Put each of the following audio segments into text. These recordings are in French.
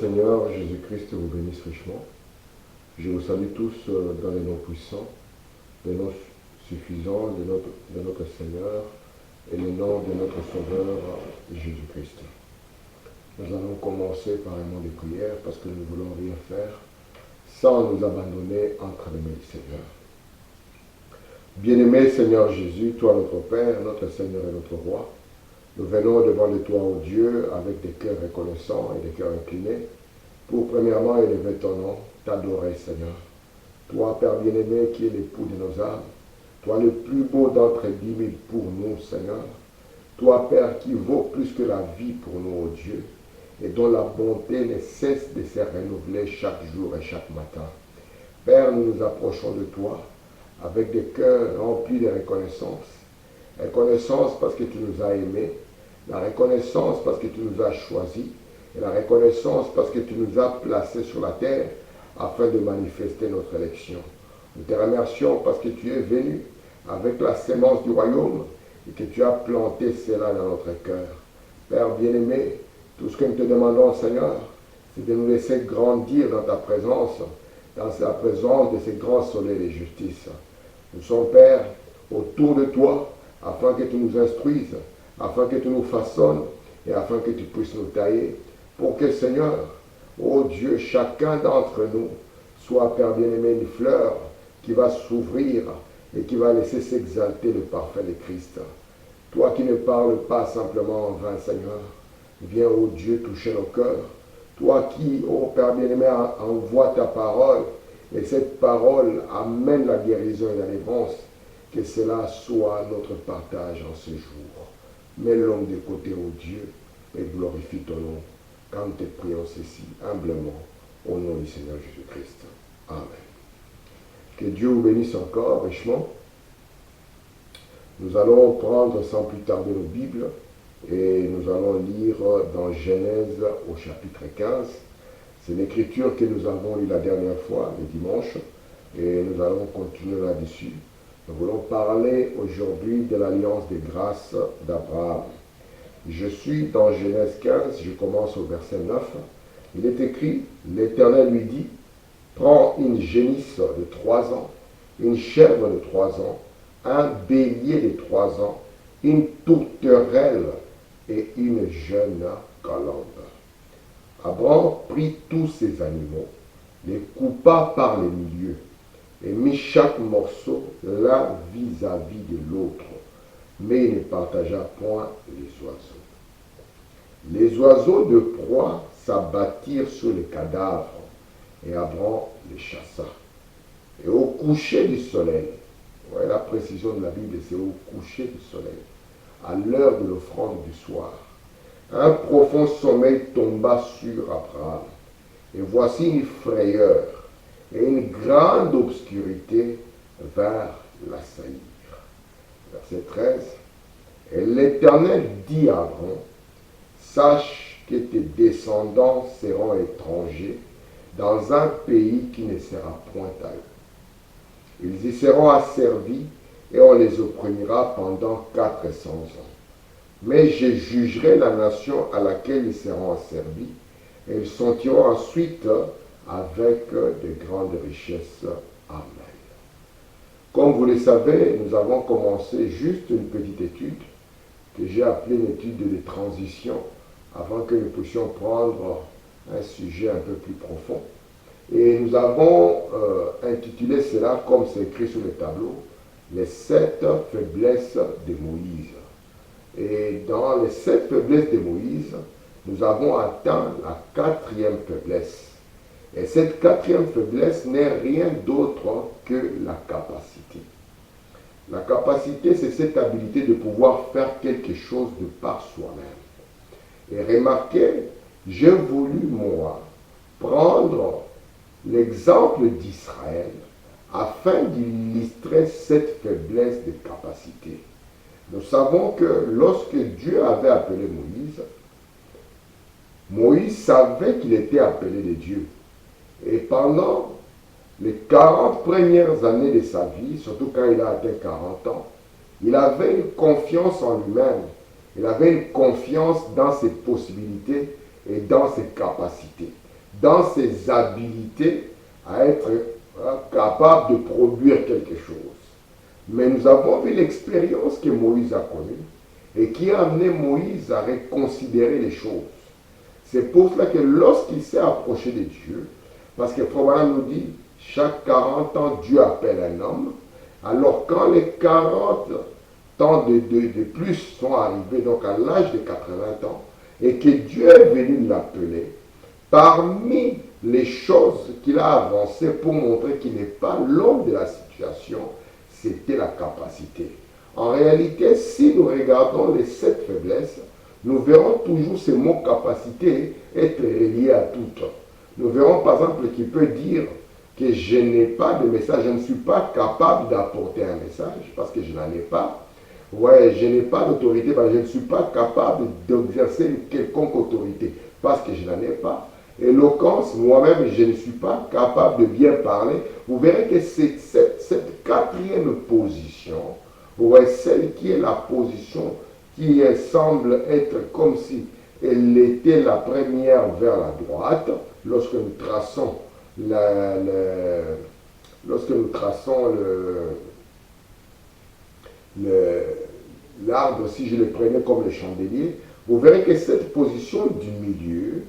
Seigneur Jésus-Christ vous bénisse richement. Je vous salue tous dans les noms puissants, les noms suffisants de notre Seigneur et le nom de notre Sauveur Jésus-Christ. Nous allons commencer par un mot de prière parce que nous ne voulons rien faire sans nous abandonner entre les mains du Seigneur. Bien-aimé Seigneur Jésus, toi notre Père, notre Seigneur et notre Roi, nous venons devant de toi, ô Dieu, avec des cœurs reconnaissants et des cœurs inclinés, pour premièrement élever ton nom, t'adorer Seigneur. Toi, Père bien-aimé, qui es l'époux de nos âmes, toi le plus beau d'entre 10 000 pour nous, Seigneur. Toi, Père, qui vaut plus que la vie pour nous, ô Dieu, et dont la bonté ne cesse de se renouveler chaque jour et chaque matin. Père, nous nous approchons de toi avec des cœurs remplis de reconnaissance. Reconnaissance parce que tu nous as aimés, la reconnaissance parce que tu nous as choisis, et la reconnaissance parce que tu nous as placés sur la terre afin de manifester notre élection. Nous te remercions parce que tu es venu avec la sémence du royaume et que tu as planté cela dans notre cœur. Père bien-aimé, tout ce que nous te demandons, Seigneur, c'est de nous laisser grandir dans ta présence, dans la présence de ces grands soleils de justice. Nous sommes, Père, autour de toi, afin que tu nous instruises, afin que tu nous façonnes et afin que tu puisses nous tailler, pour que, Seigneur, ô Dieu, chacun d'entre nous soit, Père bien-aimé, une fleur qui va s'ouvrir et qui va laisser s'exalter le parfait de Christ. Toi qui ne parles pas simplement en vain, Seigneur, viens, ô Dieu, toucher nos cœurs. Toi qui, ô Père bien-aimé, envoie ta parole, et cette parole amène la guérison et la délivrance, que cela soit notre partage en ce jour. Mets l'homme de côté, ô Dieu, et glorifie ton nom, quand nous te prions ceci humblement, au nom du Seigneur Jésus-Christ. Amen. Que Dieu vous bénisse encore richement. Nous allons prendre sans plus tarder nos Bibles, et nous allons lire dans Genèse au chapitre 15. C'est l'écriture que nous avons lue la dernière fois, le dimanche, et nous allons continuer là-dessus. Nous voulons parler aujourd'hui de l'alliance des grâces d'Abraham. Je suis dans Genèse 15, je commence au verset 9. Il est écrit, l'Éternel lui dit, prends une génisse de 3 ans, une chèvre de 3 ans, un bélier de 3 ans, une tourterelle et une jeune colombe. Abraham prit tous ces animaux, les coupa par les milieux, et mit chaque morceau l'un vis-à-vis de l'autre, mais il ne partagea point les oiseaux. Les oiseaux de proie s'abattirent sur les cadavres, et Abraham les chassa. Et au coucher du soleil, vous voyez la précision de la Bible, c'est au coucher du soleil, à l'heure de l'offrande du soir, un profond sommeil tomba sur Abraham, et voici une frayeur, et une grande obscurité vers l'assaillir. Verset 13. Et l'Éternel dit à Abraham, sache que tes descendants seront étrangers dans un pays qui ne sera point à eux. Ils y seront asservis et on les opprimera pendant 400 ans. Mais je jugerai la nation à laquelle ils seront asservis et ils sortiront ensuite avec de grandes richesses. Amen. Comme vous le savez, nous avons commencé juste une petite étude que j'ai appelée une étude de transition avant que nous puissions prendre un sujet un peu plus profond. Et nous avons intitulé cela, comme c'est écrit sur le tableau, les 7 faiblesses de Moïse. Et dans les 7 faiblesses de Moïse, nous avons atteint la 4e faiblesse. Et cette 4e faiblesse n'est rien d'autre que la capacité. La capacité, c'est cette habilité de pouvoir faire quelque chose de par soi-même. Et remarquez, j'ai voulu, moi, prendre l'exemple d'Israël afin d'illustrer cette faiblesse de capacité. Nous savons que lorsque Dieu avait appelé Moïse, Moïse savait qu'il était appelé de Dieu. Et pendant les 40 premières années de sa vie, surtout quand il a atteint 40 ans, il avait une confiance en lui-même. Il avait une confiance dans ses possibilités et dans ses capacités. dans ses habilités à être capable de produire quelque chose. Mais nous avons vu l'expérience que Moïse a connue et qui a amené Moïse à reconsidérer les choses. C'est pour cela que lorsqu'il s'est approché de Dieu, parce que Frère nous dit, chaque 40 ans, Dieu appelle un homme. Alors quand les 40 ans de plus sont arrivés, donc à l'âge de 80 ans, et que Dieu est venu l'appeler, parmi les choses qu'il a avancées pour montrer qu'il n'est pas l'homme de la situation, c'était la capacité. En réalité, si nous regardons les 7 faiblesses, nous verrons toujours ce mot capacité être relié à toutes. Nous verrons par exemple qu'il peut dire que je n'ai pas de message, je ne suis pas capable d'apporter un message parce que je n'en ai pas. Ouais, je n'ai pas d'autorité, je ne suis pas capable d'exercer une quelconque autorité parce que je n'en ai pas. Éloquence, moi-même, je ne suis pas capable de bien parler. Vous verrez que cette quatrième position, ouais, celle qui est la position qui semble être comme si elle était la première vers la droite, lorsque nous traçons l'arbre, si je le prenais comme le chandelier, vous verrez que cette position du milieu,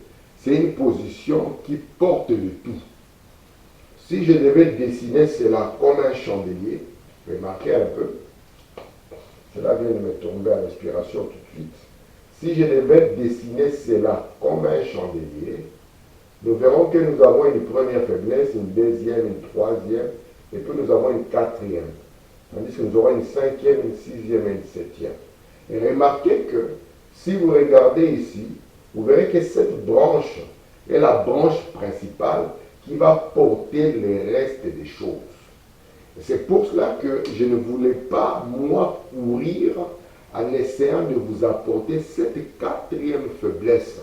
c'est une position qui porte le tout. Si je devais dessiner cela comme un chandelier, remarquez un peu, cela vient de me tomber à l'inspiration tout de suite. Si je devais dessiner cela comme un chandelier, nous verrons que nous avons une première faiblesse, une deuxième, une troisième, et puis nous avons une quatrième. Tandis que nous aurons une cinquième, une sixième et une septième. Et remarquez que si vous regardez ici, vous verrez que cette branche est la branche principale qui va porter les restes des choses. C'est pour cela que je ne voulais pas, moi, courir en essayant de vous apporter cette quatrième faiblesse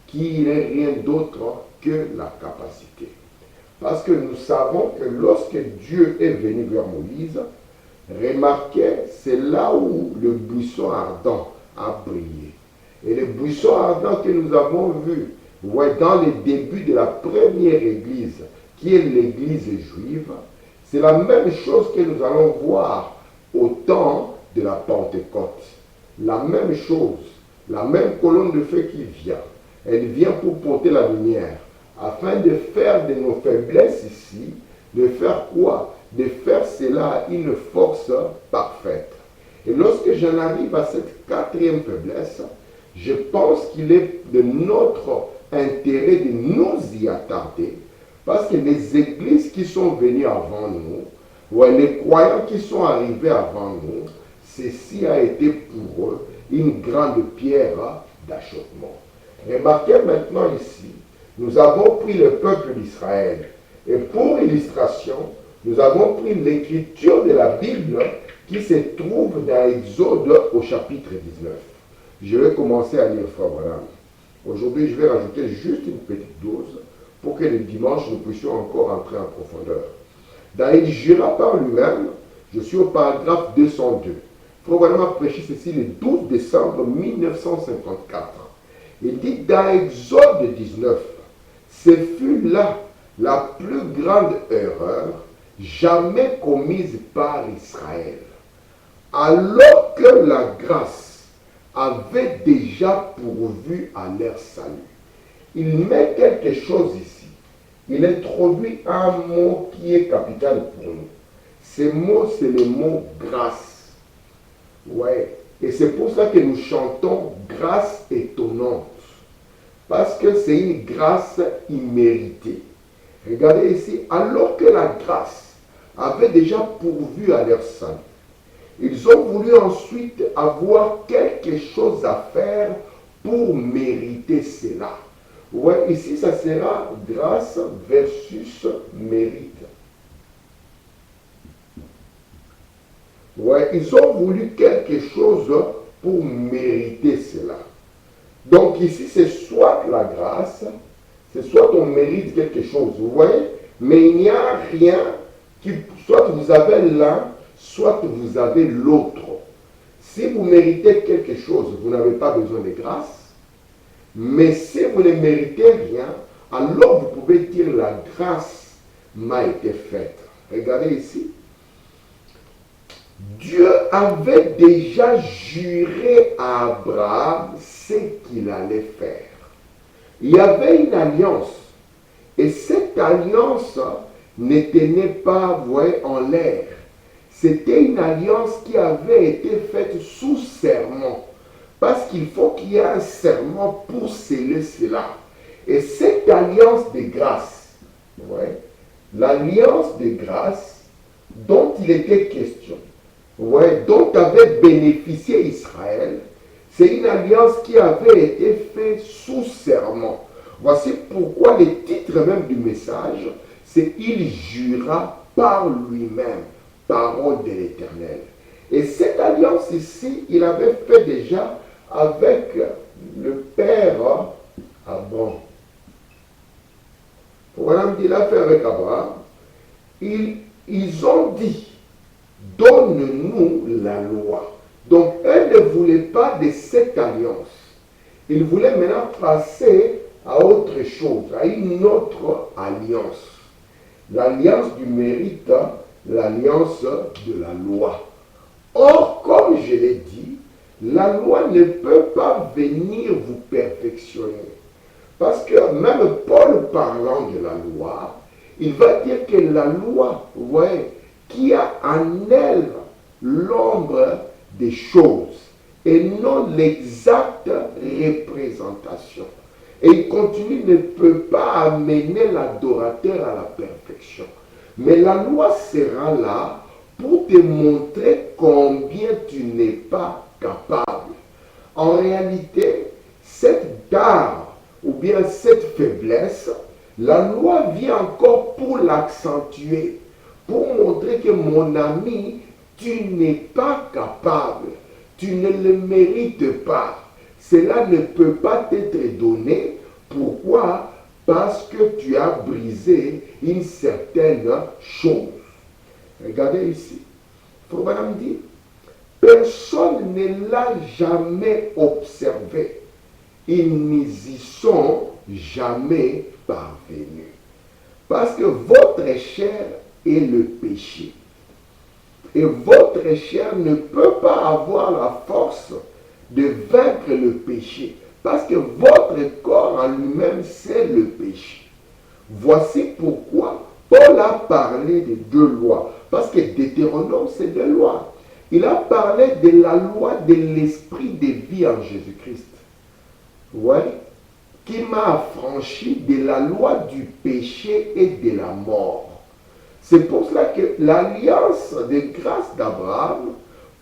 qui n'est rien d'autre que la capacité. Parce que nous savons que lorsque Dieu est venu vers Moïse, remarquez, c'est là où le buisson ardent a brillé. Et le buisson ardent que nous avons vu dans les débuts de la première église, qui est l'église juive, c'est la même chose que nous allons voir au temps de la Pentecôte. La même chose, la même colonne de feu qui vient. Elle vient pour porter la lumière, afin de faire de nos faiblesses ici, de faire quoi? De faire cela une force parfaite. Et lorsque j'en arrive à cette quatrième faiblesse, je pense qu'il est de notre intérêt de nous y attarder, parce que les églises qui sont venues avant nous, les croyants qui sont arrivés avant nous, ceci a été pour eux une grande pierre d'achoppement. Remarquez maintenant ici, nous avons pris le peuple d'Israël. Et pour illustration, nous avons pris l'écriture de la Bible qui se trouve dans Exode au chapitre 19. Je vais commencer à lire, Frère Branham. Aujourd'hui, je vais rajouter juste une petite dose pour que le dimanche, nous puissions encore entrer en profondeur. Dans Il jura par lui-même, je suis au paragraphe 202. Frère Branham a prêché ceci le 12 décembre 1954. Il dit dans Exode 19, ce fut là la plus grande erreur jamais commise par Israël. Alors que la grâce avait déjà pourvu à leur salut. Il met quelque chose ici. Il introduit un mot qui est capital pour nous. Ce mot, c'est le mot grâce. Ouais. Et c'est pour ça que nous chantons grâce étonnante. Parce que c'est une grâce imméritée. Regardez ici, alors que la grâce avait déjà pourvu à leur salut, ils ont voulu ensuite avoir quelque chose à faire pour mériter cela. Ouais, ici, ça sera grâce versus mérite. Ouais, ils ont voulu quelque chose pour mériter cela. Donc ici, c'est soit la grâce, c'est soit on mérite quelque chose, vous voyez, mais il n'y a rien qui, soit vous avez l'un, soit vous avez l'autre. Si vous méritez quelque chose, vous n'avez pas besoin de grâce, mais si vous ne méritez rien, alors vous pouvez dire la grâce m'a été faite. Regardez ici. Dieu avait déjà juré à Abraham ce qu'il allait faire. Il y avait une alliance. Et cette alliance ne tenait pas, vous voyez, en l'air. C'était une alliance qui avait été faite sous serment. Parce qu'il faut qu'il y ait un serment pour sceller cela. Et cette alliance de grâce, vous voyez, l'alliance de grâce dont il était question, vous voyez, dont avait bénéficié Israël, c'est une alliance qui avait été faite sous serment. Voici pourquoi le titre même du message, c'est « Il jura par lui-même, parole de l'Éternel ». Et cette alliance ici, il avait fait déjà avec le père Abraham. Voilà, il a fait avec Abraham. Ils ont dit, donne-nous la loi. Donc, eux ne voulaient pas de cette alliance. Ils voulaient maintenant passer à autre chose, à une autre alliance. L'alliance du mérite, l'alliance de la loi. Or, comme je l'ai dit, la loi ne peut pas venir vous perfectionner. Parce que même Paul parlant de la loi, il va dire que la loi, vous voyez, qui a en elle l'ombre des choses et non l'exacte représentation. Et il continue, ne peut pas amener l'adorateur à la perfection. Mais la loi sera là pour te montrer combien tu n'es pas capable. En réalité, cette gare ou bien cette faiblesse, la loi vient encore pour l'accentuer, pour montrer que mon ami, tu n'es pas capable, tu ne le mérites pas. Cela ne peut pas t'être donné. Pourquoi? Parce que tu as brisé une certaine chose. Regardez ici. Il faut vraiment dire, personne ne l'a jamais observé. Ils n'y y sont jamais parvenus. Parce que votre chair est le péché. Et votre chair ne peut pas avoir la force de vaincre le péché. Parce que votre corps en lui-même, c'est le péché. Voici pourquoi Paul a parlé de deux lois. Parce que Deutéronome, c'est deux lois. Il a parlé de la loi de l'esprit de vie en Jésus-Christ. Oui, qui m'a affranchi de la loi du péché et de la mort. C'est pour cela que l'alliance de grâce d'Abraham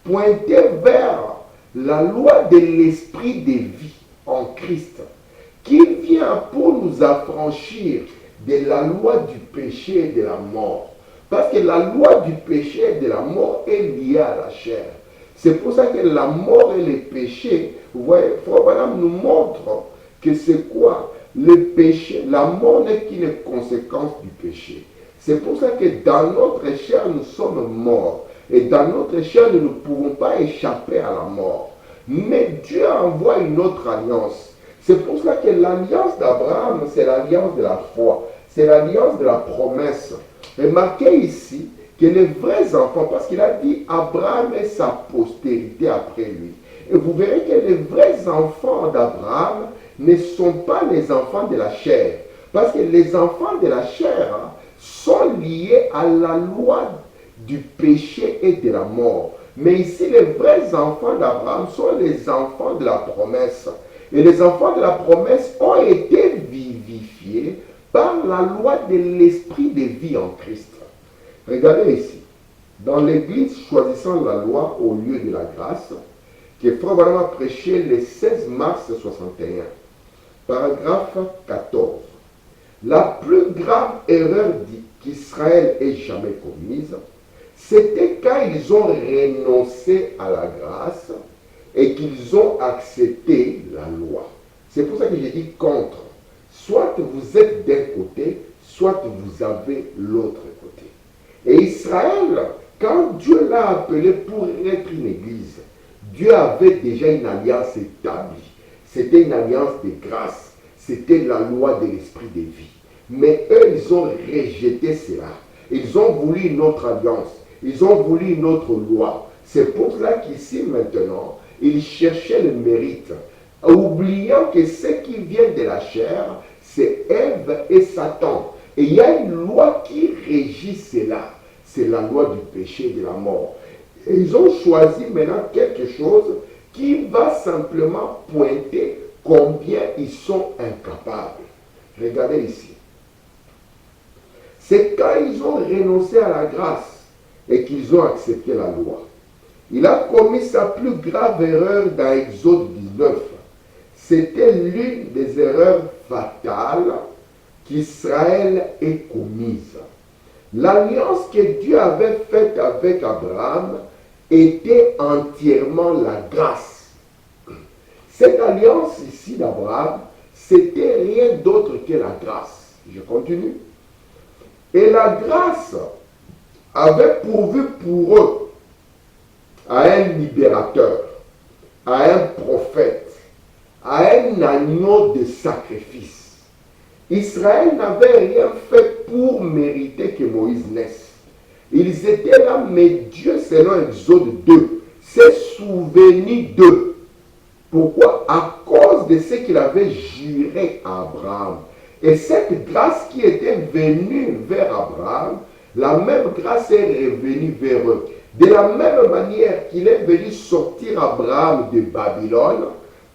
pointait vers la loi de l'esprit de vie en Christ, qui vient pour nous affranchir de la loi du péché et de la mort. Parce que la loi du péché et de la mort est liée à la chair. C'est pour ça que la mort et le péché, vous voyez, Frère Branham nous montre que c'est quoi? Le péché, la mort n'est qu'une conséquence du péché. C'est pour ça que dans notre chair, nous sommes morts. Et dans notre chair, nous ne pouvons pas échapper à la mort. Mais Dieu envoie une autre alliance. C'est pour cela que l'alliance d'Abraham, c'est l'alliance de la foi. C'est l'alliance de la promesse. Remarquez ici que les vrais enfants, parce qu'il a dit Abraham et sa postérité après lui. Et vous verrez que les vrais enfants d'Abraham ne sont pas les enfants de la chair. Parce que les enfants de la chair sont liés à la loi du péché et de la mort. Mais ici, les vrais enfants d'Abraham sont les enfants de la promesse. Et les enfants de la promesse ont été vivifiés par la loi de l'esprit de vie en Christ. Regardez ici. Dans l'Église choisissant la loi au lieu de la grâce, que Frère Branham a prêché le 16 mars 61, paragraphe 14. La plus grave erreur qu'Israël ait jamais commise, c'était quand ils ont renoncé à la grâce et qu'ils ont accepté la loi. C'est pour ça que j'ai dit contre. Soit vous êtes d'un côté, soit vous avez l'autre côté. Et Israël, quand Dieu l'a appelé pour être une église, Dieu avait déjà une alliance établie. C'était une alliance de grâce. c'était la loi de l'esprit de vie. Mais eux, ils ont rejeté cela. Ils ont voulu une autre alliance. Ils ont voulu une autre loi. C'est pour cela qu'ici, maintenant, ils cherchaient le mérite, oubliant que ce qui vient de la chair, c'est Ève et Satan. Et il y a une loi qui régit cela. C'est la loi du péché et de la mort. Et ils ont choisi maintenant quelque chose qui va simplement pointer combien ils sont incapables. Regardez ici. C'est quand ils ont renoncé à la grâce et qu'ils ont accepté la loi. Il a commis sa plus grave erreur dans Exode 19. C'était l'une des erreurs fatales qu'Israël ait commise. L'alliance que Dieu avait faite avec Abraham était entièrement la grâce. Cette alliance ici d'Abraham, c'était rien d'autre que la grâce. Je continue. Et la grâce avait pourvu pour eux à un libérateur, à un prophète, à un agneau de sacrifice. Israël n'avait rien fait pour mériter que Moïse naisse. Ils étaient là, mais Dieu, selon Exode 2, s'est souvenu d'eux. Pourquoi? À cause de ce qu'il avait juré à Abraham. Et cette grâce qui était venue vers Abraham, la même grâce est revenue vers eux. De la même manière qu'il est venu sortir Abraham de Babylone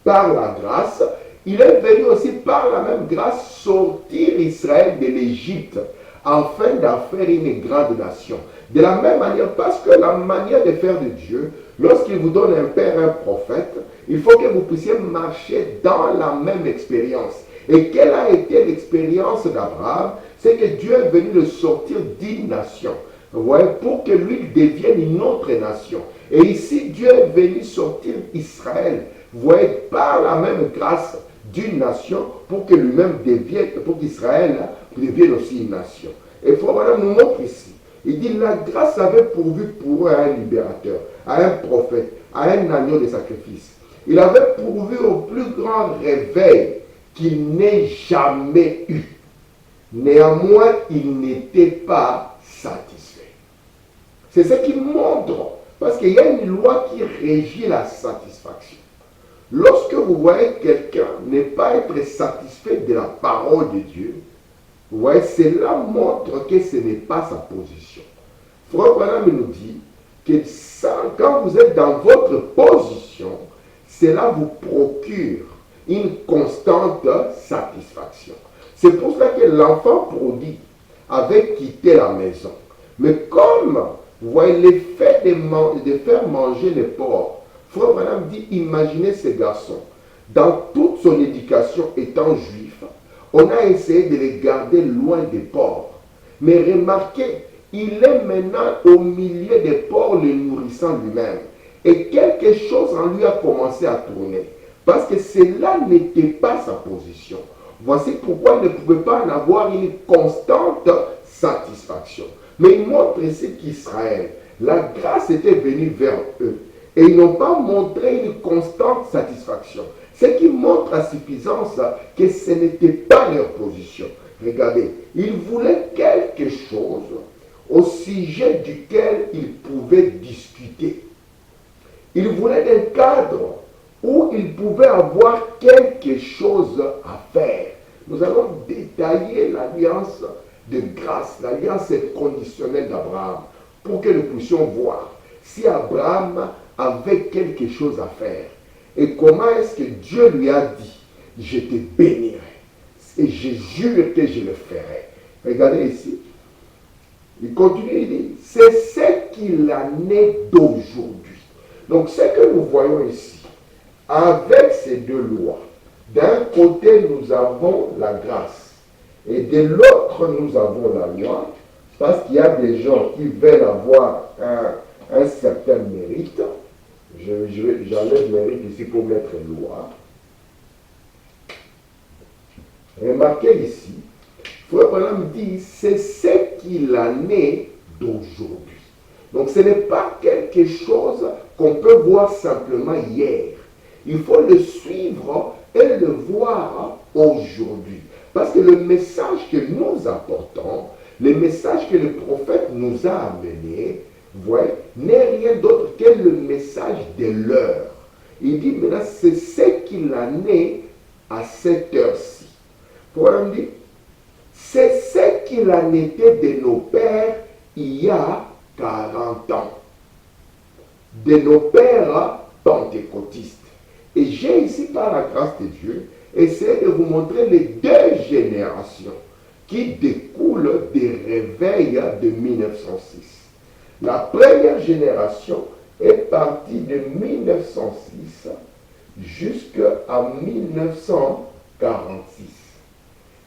par la grâce, il est venu aussi par la même grâce sortir Israël de l'Égypte afin d'en faire une grande nation. De la même manière, parce que la manière de faire de Dieu, lorsqu'il vous donne un père, un prophète, il faut que vous puissiez marcher dans la même expérience. Et quelle a été l'expérience d'Abraham? C'est que Dieu est venu le sortir d'une nation. Vous voyez, pour que lui devienne une autre nation. Et ici, Dieu est venu sortir Israël. Vous voyez, par la même grâce d'une nation pour que lui-même devienne, pour qu'Israël devienne aussi une nation. Et voilà, nous montre ici. Il dit, la grâce avait pourvu pour eux à un libérateur, à un prophète, à un agneau de sacrifice. Il avait pourvu au plus grand réveil qu'il n'ait jamais eu. Néanmoins, il n'était pas satisfait. C'est ce qui montre, parce qu'il y a une loi qui régit la satisfaction. Lorsque vous voyez quelqu'un ne pas être satisfait de la parole de Dieu, vous voyez, cela montre que ce n'est pas sa position. Frère Branham nous dit que ça, quand vous êtes dans votre position, cela vous procure une constante satisfaction. C'est pour cela que l'enfant prodigue avait quitté la maison. Mais comme, vous voyez, l'effet de faire manger les porcs, Frère Branham dit, imaginez ces garçons, dans toute son éducation étant juif, on a essayé de les garder loin des porcs. Mais remarquez, il est maintenant au milieu des porcs, le nourrissant lui-même. Et quelque chose en lui a commencé à tourner. Parce que cela n'était pas sa position. Voici pourquoi il ne pouvait pas en avoir une constante satisfaction. Mais il montre ici qu'Israël, la grâce était venue vers eux. Et ils n'ont pas montré une constante satisfaction. Ce qui montre à suffisance que ce n'était pas leur position. Regardez, ils voulaient quelque chose au sujet duquel ils pouvaient discuter. Ils voulaient un cadre où ils pouvaient avoir quelque chose à faire. Nous allons détailler l'alliance de grâce, l'alliance conditionnelle d'Abraham, pour que nous puissions voir si Abraham avait quelque chose à faire. Et comment est-ce que Dieu lui a dit, je te bénirai, et je jure que je le ferai. Regardez ici. Il continue, il dit, c'est ce qu'il en est d'aujourd'hui. Donc ce que nous voyons ici, avec ces deux lois, d'un côté nous avons la grâce, et de l'autre nous avons la loi, parce qu'il y a des gens qui veulent avoir un certain mérite. J'enlève mérite ici pour mettre loi. Remarquez ici, Frère Branham dit, c'est ce qu'il en est d'aujourd'hui. Donc ce n'est pas quelque chose qu'on peut voir simplement hier. Il faut le suivre et le voir aujourd'hui. Parce que le message que nous apportons, le message que le prophète nous a amené, voyez, n'est rien d'autre que le message de l'heure. Il dit maintenant, c'est ce qu'il en est à cette heure-ci. Pourquoi on dit? C'est ce qu'il en était de nos pères il y a 40 ans. De nos pères pentecôtistes. Et j'ai ici, par la grâce de Dieu, essayé de vous montrer les deux générations qui découlent des réveils de 1906. La première génération est partie de 1906 jusqu'à 1946.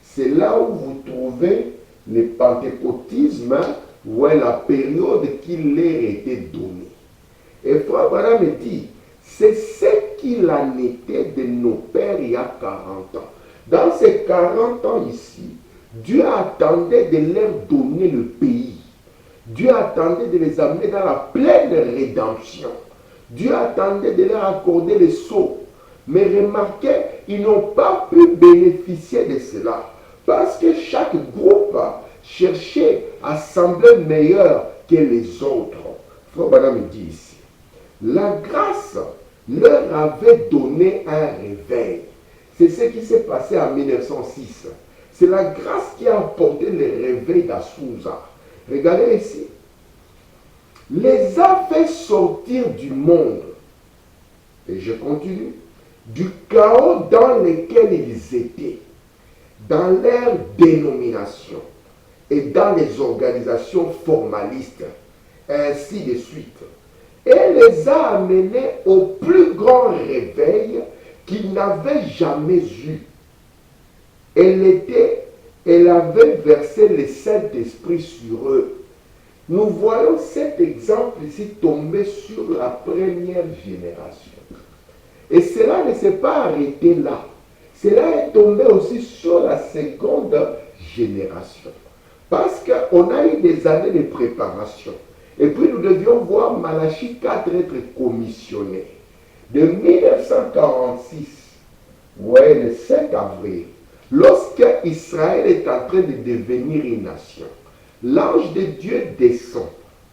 C'est là où vous trouvez le pentecôtisme, où est la période qui leur était donnée. Et Frère Branham me dit, c'est ce qu'il en était de nos pères il y a 40 ans. Dans ces 40 ans ici, Dieu attendait de leur donner le pays. Dieu attendait de les amener dans la pleine rédemption. Dieu attendait de leur accorder le sceau. Mais remarquez, ils n'ont pas pu bénéficier de cela. Parce que chaque groupe cherchait à sembler meilleur que les autres. Frère Branham me dit ici, la grâce leur avait donné un réveil. C'est ce qui s'est passé en 1906. C'est la grâce qui a apporté le réveil d'Azusa. Regardez ici. Les a fait sortir du monde. Et je continue. Du chaos dans lequel ils étaient. Dans leur dénomination. Et dans les organisations formalistes. Ainsi de suite. Et les a amenés au plus grand réveil qu'ils n'avaient jamais eu. Elle avait versé le Saint-Esprit sur eux. Nous voyons cet exemple ici tomber sur la première génération. Et cela ne s'est pas arrêté là. Cela est tombé aussi sur la seconde génération. Parce qu'on a eu des années de préparation. Et puis nous devions voir Malachie 4 être commissionné. De 1946, ouais, le 5 avril, lorsque Israël est en train de devenir une nation, l'ange de Dieu descend.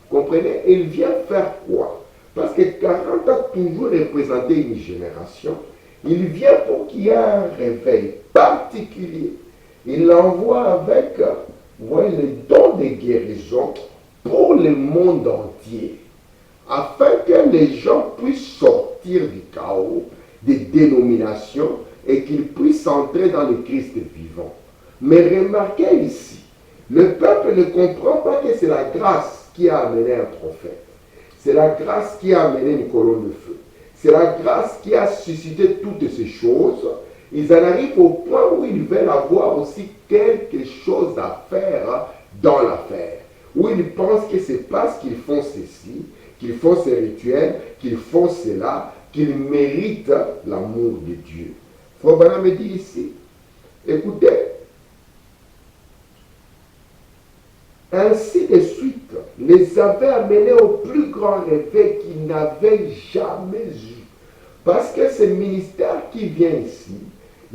Vous comprenez? Il vient faire quoi? Parce que 40 a toujours représenté une génération. Il vient pour qu'il y ait un réveil particulier. Il l'envoie avec ouais, le don de guérison pour le monde entier, afin que les gens puissent sortir du chaos, des dénominations, et qu'ils puissent entrer dans le Christ vivant. Mais remarquez ici, le peuple ne comprend pas que c'est la grâce qui a amené un prophète. C'est la grâce qui a amené une colonne de feu. C'est la grâce qui a suscité toutes ces choses. Ils en arrivent au point où ils veulent avoir aussi quelque chose à faire dans l'affaire. Où ils pensent que c'est parce qu'ils font ceci, qu'ils font ces rituels, qu'ils font cela, qu'ils méritent l'amour de Dieu. Frère Branham me dit ici, écoutez, ainsi de suite, les avait amenés au plus grand réveil qu'ils n'avaient jamais eu. Parce que ce ministère qui vient ici,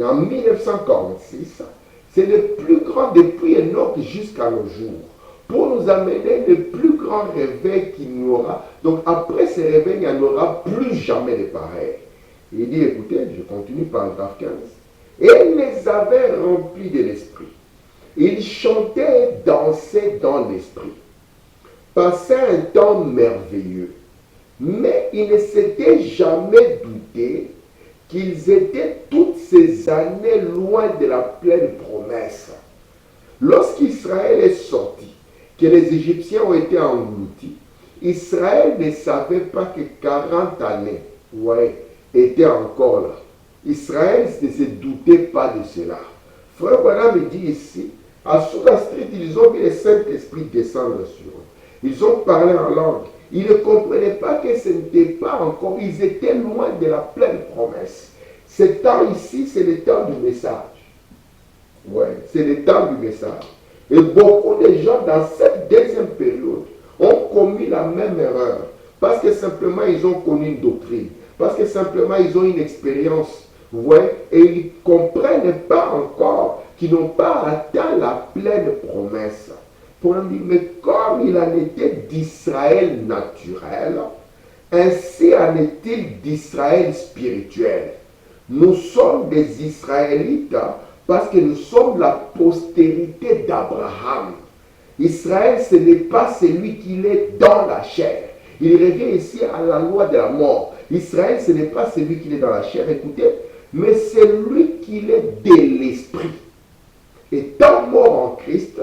en 1946, c'est le plus grand depuis Enoch jusqu'à nos jours. Pour nous amener le plus grand réveil qu'il n'y aura. Donc après ce réveil, il n'y en aura plus jamais de pareil. Il dit, écoutez, je continue paragraphe 15. Et il les avait remplis de l'esprit. Ils chantaient et dansaient dans l'esprit. Passaient un temps merveilleux. Mais ils ne s'étaient jamais doutés qu'ils étaient toutes ces années loin de la pleine promesse. Lorsqu'Israël est sorti, que les Égyptiens ont été engloutis, Israël ne savait pas que 40 années étaient encore là. Israël ne se doutait pas de cela. Frère Branham me dit ici, à Souda Street, ils ont vu le Saint-Esprit descendre sur eux. Ils ont parlé en langue. Ils ne comprenaient pas que ce n'était pas encore, ils étaient loin de la pleine promesse. Ce temps ici, c'est le temps du message. Ouais, c'est le temps du message. Et beaucoup de gens dans cette deuxième période ont commis la même erreur. Parce que simplement ils ont connu une doctrine. Parce que simplement ils ont une expérience. Vous voyez, et ils ne comprennent pas encore qu'ils n'ont pas atteint la pleine promesse. Pour lui dire, mais comme il en était d'Israël naturel, ainsi en est-il d'Israël spirituel. Nous sommes des Israélites parce que nous sommes la postérité d'Abraham. Israël, ce n'est pas celui qui est dans la chair. Il revient ici à la loi de la mort. Israël, ce n'est pas celui qui est dans la chair, écoutez, mais c'est lui qui est de l'esprit. Étant mort en Christ,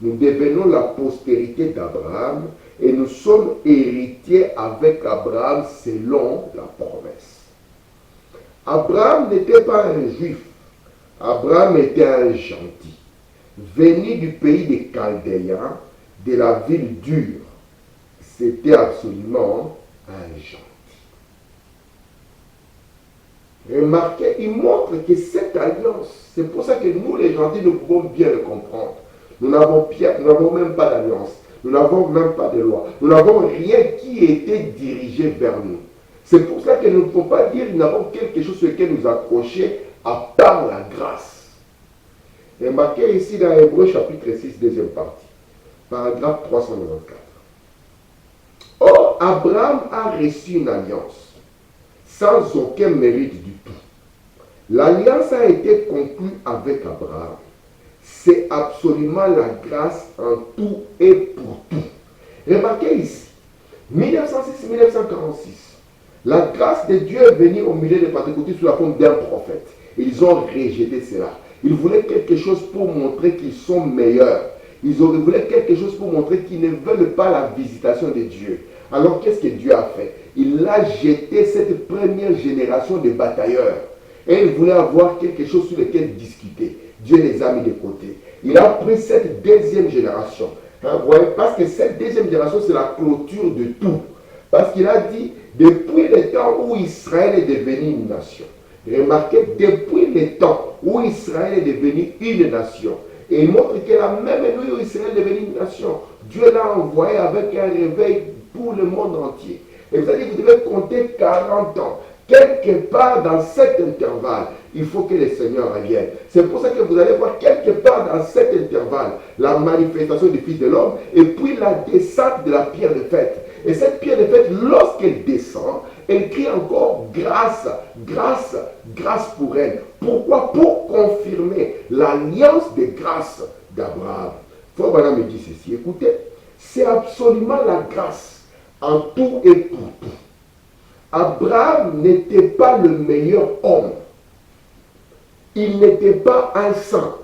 nous devenons la postérité d'Abraham et nous sommes héritiers avec Abraham selon la promesse. Abraham n'était pas un juif, Abraham était un gentil, venu du pays des Chaldéens, de la ville dure. C'était absolument un gentil. Remarquez, il montre que cette alliance, c'est pour ça que nous les gentils, nous pouvons bien le comprendre. Nous n'avons même pas d'alliance, nous n'avons même pas de loi, nous n'avons rien qui était dirigé vers nous. C'est pour ça que nous ne pouvons pas dire que nous avons quelque chose sur lequel nous accrocher à part la grâce. Remarquez ici dans Hébreux chapitre 6, deuxième partie, paragraphe 394. Or, Abraham a reçu une alliance sans aucun mérite du tout. L'alliance a été conclue avec Abraham. C'est absolument la grâce en tout et pour tout. Remarquez ici, 1906-1946, la grâce de Dieu est venue au milieu des pentecôtistes sous la forme d'un prophète. Ils ont rejeté cela. Ils voulaient quelque chose pour montrer qu'ils sont meilleurs. Ils voulaient quelque chose pour montrer qu'ils ne veulent pas la visitation de Dieu. Alors qu'est-ce que Dieu a fait? Il a jeté cette première génération de batailleurs. Et il voulait avoir quelque chose sur lequel discuter. Dieu les a mis de côté. Il a pris cette deuxième génération. Hein, parce que cette deuxième génération, c'est la clôture de tout. Parce qu'il a dit, depuis le temps où Israël est devenu une nation. Remarquez, depuis le temps où Israël est devenu une nation. Et il montre que la même nuit où Israël est devenu une nation, Dieu l'a envoyé avec un réveil pour le monde entier. Et vous allez, vous devez compter 40 ans. Quelque part dans cet intervalle, il faut que le Seigneur revienne. C'est pour ça que vous allez voir quelque part dans cet intervalle la manifestation du Fils de l'homme et puis la descente de la pierre de fête. Et cette pierre de fête, lorsqu'elle descend, elle crie encore grâce, grâce, grâce pour elle. Pourquoi? Pour confirmer l'alliance de grâce d'Abraham. Frère Branham me dit ceci, écoutez, c'est absolument la grâce en tout et pour tout. Abraham n'était pas le meilleur homme. Il n'était pas un saint.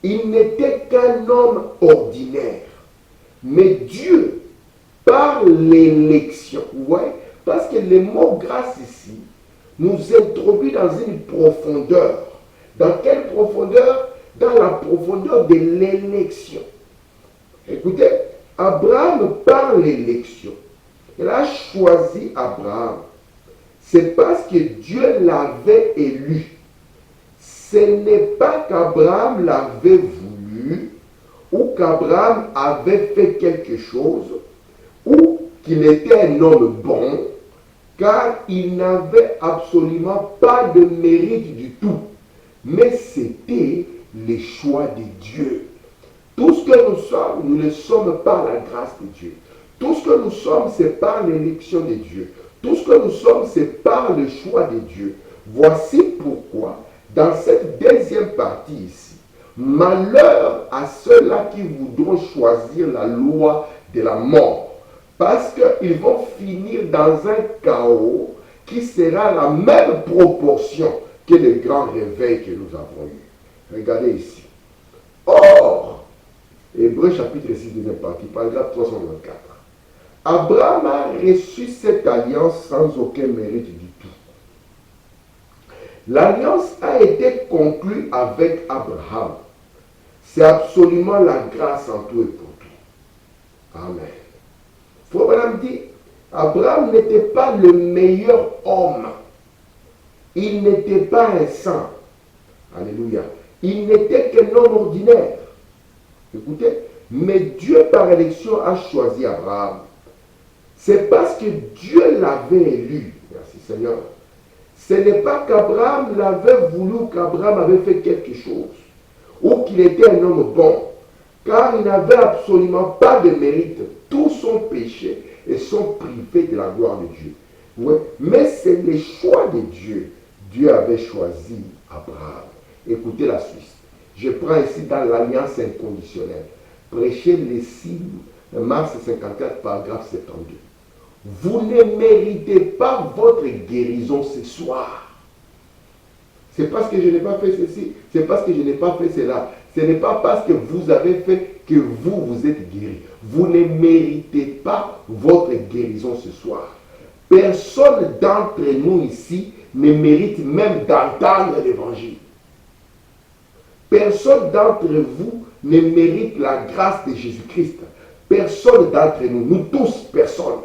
Il n'était qu'un homme ordinaire. Mais Dieu, par l'élection, vous voyez, parce que le mot grâce ici nous introduit dans une profondeur. Dans quelle profondeur? Dans la profondeur de l'élection. Écoutez, Abraham, par l'élection, il a choisi Abraham. C'est parce que Dieu l'avait élu. Ce n'est pas qu'Abraham l'avait voulu ou qu'Abraham avait fait quelque chose ou qu'il était un homme bon, car il n'avait absolument pas de mérite du tout. Mais c'était le choix de Dieu. Tout ce que nous sommes, nous ne sommes par la grâce de Dieu. Tout ce que nous sommes, c'est par l'élection de Dieu. Tout ce que nous sommes, c'est par le choix de Dieu. Voici pourquoi, dans cette deuxième partie ici, malheur à ceux-là qui voudront choisir la loi de la mort, parce qu'ils vont finir dans un chaos qui sera la même proportion que le grand réveil que nous avons eu. Regardez ici. Or, Hébreux chapitre 6, deuxième partie, paragraphe 324. Abraham a reçu cette alliance sans aucun mérite du tout. L'alliance a été conclue avec Abraham. C'est absolument la grâce en tout et pour tout. Amen. Frère Branham dit, Abraham n'était pas le meilleur homme. Il n'était pas un saint. Alléluia. Il n'était qu'un homme ordinaire. Écoutez, mais Dieu par élection a choisi Abraham. C'est parce que Dieu l'avait élu. Merci Seigneur. Ce n'est pas qu'Abraham l'avait voulu ou qu'Abraham avait fait quelque chose, ou qu'il était un homme bon, car il n'avait absolument pas de mérite. Tous sont péchés et sont privés de la gloire de Dieu. Ouais. Mais c'est le choix de Dieu. Dieu avait choisi Abraham. Écoutez la suite. Je prends ici dans l'alliance inconditionnelle. Prêchez les 6 mars 54, paragraphe 72. Vous ne méritez pas votre guérison ce soir. C'est parce que je n'ai pas fait ceci, c'est parce que je n'ai pas fait cela. Ce n'est pas parce que vous avez fait que vous êtes guéri. Vous ne méritez pas votre guérison ce soir. Personne d'entre nous ici ne mérite même d'entendre l'évangile. Personne d'entre vous ne mérite la grâce de Jésus-Christ. Personne d'entre nous, nous tous, personne.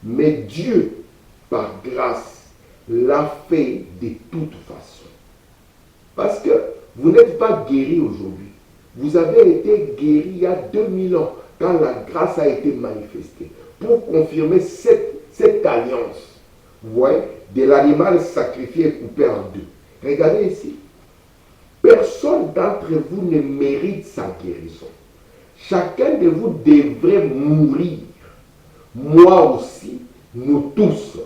Mais Dieu, par grâce, l'a fait de toute façon. Parce que vous n'êtes pas guéri aujourd'hui. Vous avez été guéri il y a 2000 ans, quand la grâce a été manifestée, pour confirmer cette alliance. Vous voyez, de l'animal sacrifié et coupé en deux. Regardez ici. Personne d'entre vous ne mérite sa guérison. Chacun de vous devrait mourir. Moi aussi, nous tous,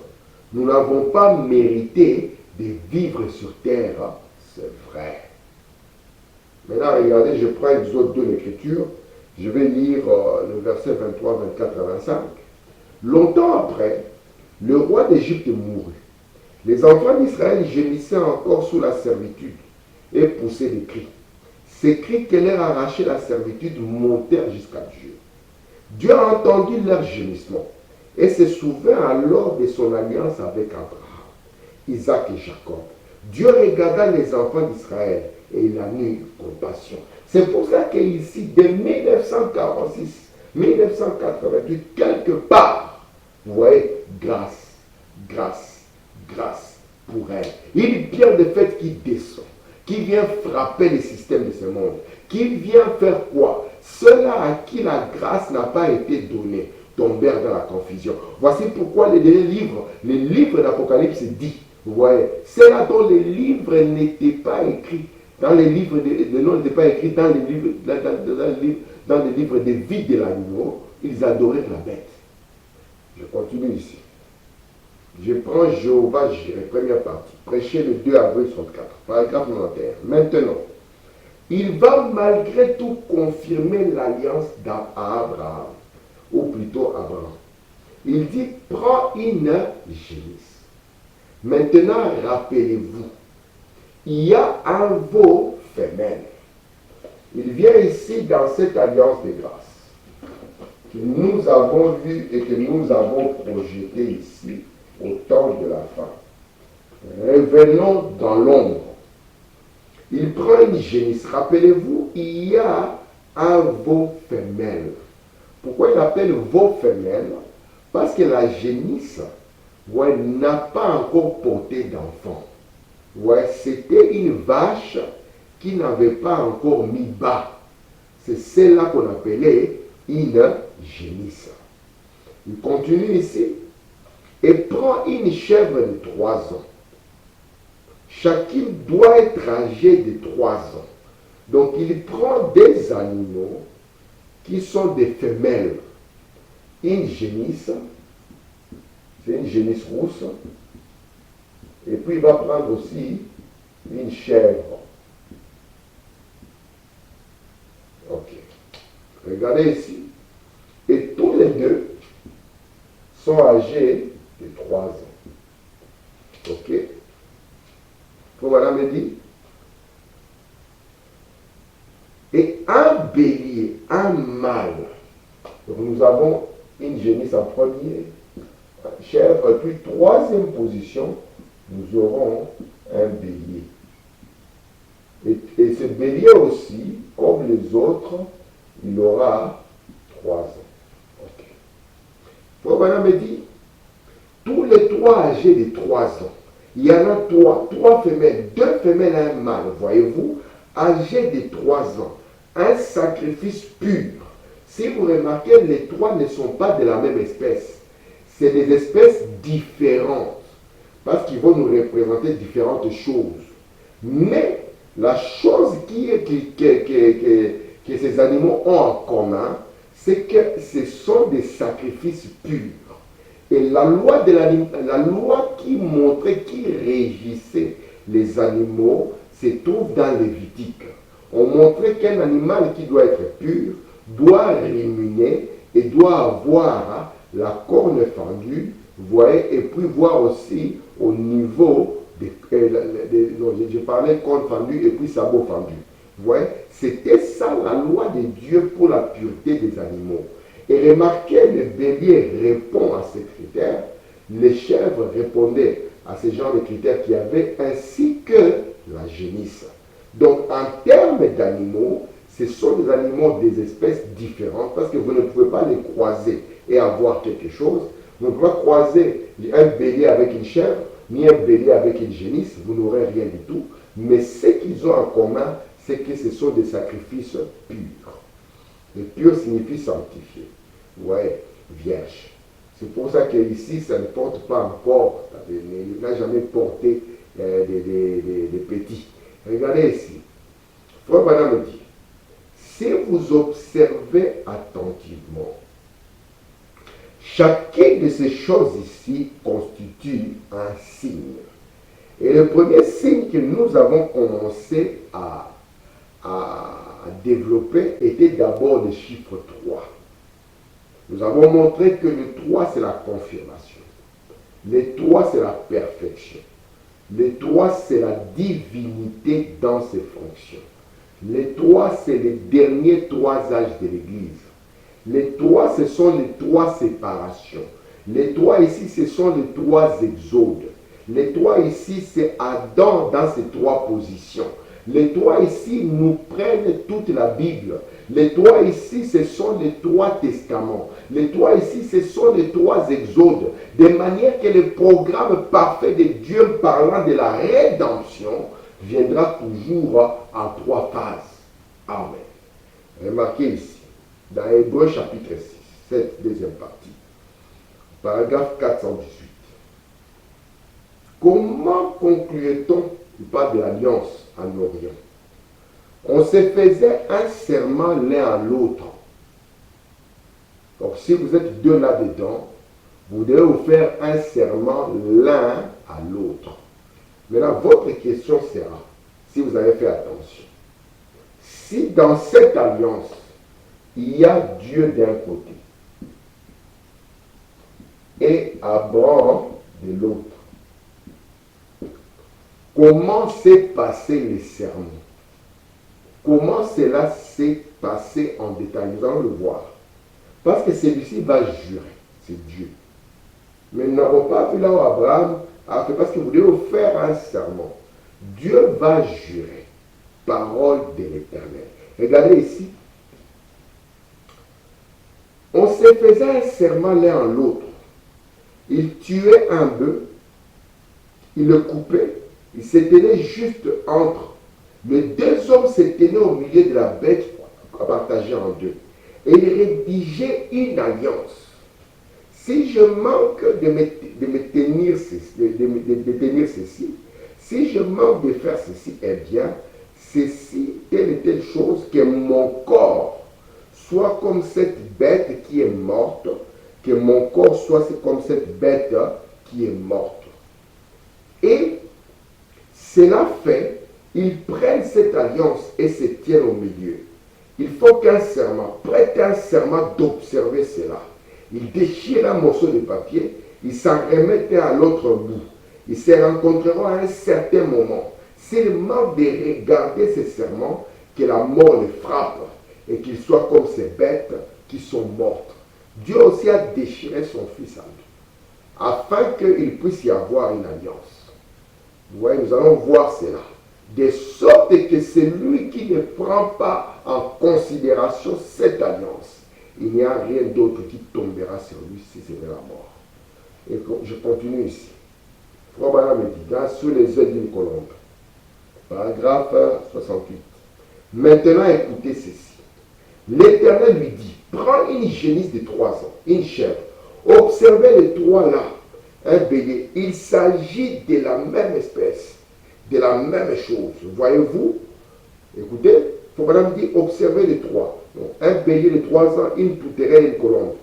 nous n'avons pas mérité de vivre sur terre. C'est vrai. Maintenant, regardez, je prends Exode 2, l'écriture. Je vais lire le verset 23, 24 à 25. Longtemps après, le roi d'Égypte mourut. Les enfants d'Israël gémissaient encore sous la servitude et poussaient des cris. Ces cris qui leur arrachaient la servitude montèrent jusqu'à Dieu. Dieu a entendu leurs gémissements et se souvint alors de son alliance avec Abraham, Isaac et Jacob. Dieu regarda les enfants d'Israël et il a eu compassion. C'est pour ça qu'ici, de 1946, 1988, quelque part, vous voyez, grâce, grâce, grâce pour elle. Une pierre de fête qui descend, qui vient frapper le système de ce monde, qui vient faire quoi? Ceux-là à qui la grâce n'a pas été donnée tombèrent dans la confusion. Voici pourquoi les livres d'Apocalypse dit, vous voyez, ceux-là dont les livres n'étaient pas écrits, dans les livres, le nom n'était pas écrit dans les livres, dans les livres de vie de l'agneau, ils adoraient la bête. Je continue ici. Je prends Jéhovah Jireh, première partie, prêché le 2 avril 64, paragraphe 91. Maintenant, il va malgré tout confirmer l'alliance d'Abraham, ou plutôt Abraham. Il dit, prends une génisse. Maintenant, rappelez-vous, il y a un veau femelle. Il vient ici dans cette alliance de grâce que nous avons vu et que nous avons projeté ici au temps de la fin. Revenons dans l'ombre. Il prend une génisse. Rappelez-vous, il y a un veau femelle. Pourquoi il appelle veau femelle? Parce que la génisse n'a pas encore porté d'enfant. C'était une vache qui n'avait pas encore mis bas. C'est celle-là qu'on appelait une génisse. Il continue ici. Et prend une chèvre de 3 ans. Chacune doit être âgée de 3 ans. Donc il prend des animaux qui sont des femelles. Une génisse, c'est une génisse rousse. Et puis il va prendre aussi une chèvre. Ok. Regardez ici. Et tous les deux sont âgés de 3 ans. Ok. Voilà me dit. Et un bélier, un mâle. Donc nous avons une génisse en premier, chèvre, puis troisième position, nous aurons un bélier. Et ce bélier aussi, comme les autres, il aura 3 ans. Ok. Voilà me dit, tous les 3 âgés de 3 ans, il y en a 3 femelles, 2 femelles et un mâle, voyez-vous, âgés de 3 ans, un sacrifice pur. Si vous remarquez, les 3 ne sont pas de la même espèce. C'est des espèces différentes. parce qu'ils vont nous représenter différentes choses. Mais la chose que ces animaux ont en commun, c'est que ce sont des sacrifices purs. Et la loi qui montrait, qui régissait les animaux, se trouve dans Lévitique. On montrait qu'un animal qui doit être pur doit ruminer et doit avoir la corne fendue, vous voyez, et puis voir aussi au niveau je parlais corne fendue et puis sabot fendu. Vous voyez, c'était ça la loi de Dieu pour la pureté des animaux. Et remarquez, le bélier répond à ces critères, les chèvres répondaient à ce genre de critères qu'il y avait, ainsi que la génisse. Donc, en termes d'animaux, ce sont des animaux des espèces différentes, parce que vous ne pouvez pas les croiser et avoir quelque chose. Vous ne pouvez pas croiser un bélier avec une chèvre, ni un bélier avec une génisse, vous n'aurez rien du tout. Mais ce qu'ils ont en commun, c'est que ce sont des sacrifices purs. Et pur signifie sanctifié. Ouais, vierge. C'est pour ça qu'ici, ça ne porte pas encore, il n'a jamais porté des petits. Regardez ici. Frère Branham me dit, si vous observez attentivement, chacune de ces choses ici constitue un signe. Et le premier signe que nous avons commencé à développer était d'abord le chiffre 3. Nous avons montré que le 3, c'est la confirmation. Le 3, c'est la perfection. Le 3, c'est la divinité dans ses fonctions. Le 3, c'est les derniers 3 âges de l'Église. Les 3, ce sont les 3 séparations. Les 3 ici, ce sont les 3 exodes. Les 3 ici, c'est Adam dans ses 3 positions. Les 3 ici nous prennent toute la Bible. Les 3 ici, ce sont les 3 testaments. Les 3 ici, ce sont les 3 exodes. De manière que le programme parfait de Dieu parlant de la rédemption viendra toujours en 3 phases. Amen. Remarquez ici, dans Hébreux chapitre 6, cette deuxième partie, paragraphe 418. Comment concluait-on? Il parle de l'alliance en Orient. On se faisait un serment l'un à l'autre. Donc si vous êtes deux là-dedans, vous devez vous faire un serment l'un à l'autre. Maintenant, votre question sera, si vous avez fait attention, si dans cette alliance, il y a Dieu d'un côté et Abraham de l'autre, comment s'est passé le serment? Comment cela s'est passé en détail? Nous allons le voir. Parce que celui-ci va jurer, c'est Dieu. Mais nous n'avons pas vu là où Abraham a fait, parce que vous devez faire un serment. Dieu va jurer, parole de l'Éternel. Regardez ici. On se faisait un serment l'un en l'autre. Il tuait un bœuf, il le coupait, il se tenait juste entre. Les deux hommes se tenaient au milieu de la bête partagée en deux. Et il rédigeait une alliance. Si je manque de tenir ceci, si je manque de faire ceci, eh bien, ceci, telle et telle chose, que mon corps soit comme cette bête qui est morte, que mon corps soit comme cette bête qui est morte. Et cela fait, ils prennent cette alliance et se tiennent au milieu. Il faut qu'un serment, prête un serment d'observer cela. Il déchire un morceau de papier, il s'en remettent à l'autre bout. Ils se rencontreront à un certain moment. S'ils manquent de regarder ces serments, que la mort les frappe et qu'ils soient comme ces bêtes qui sont mortes. Dieu aussi a déchiré son fils à lui, afin qu'il puisse y avoir une alliance. Vous voyez, nous allons voir cela. De sorte que celui qui ne prend pas en considération cette alliance, il n'y a rien d'autre qui tombera sur lui si c'est la mort. Et je continue ici. Frère Branham me dit, sous les ailes d'une colombe, paragraphe 68. Maintenant, écoutez ceci. L'Éternel lui dit, prends une génisse de 3 ans, une chèvre, observez les 3 là. un bélier. Il s'agit de la même espèce, de la même chose. Voyez-vous? Écoutez, il faut madame dire, observez les trois. Donc, un bélier de 3 ans, une tourterelle et une colombe.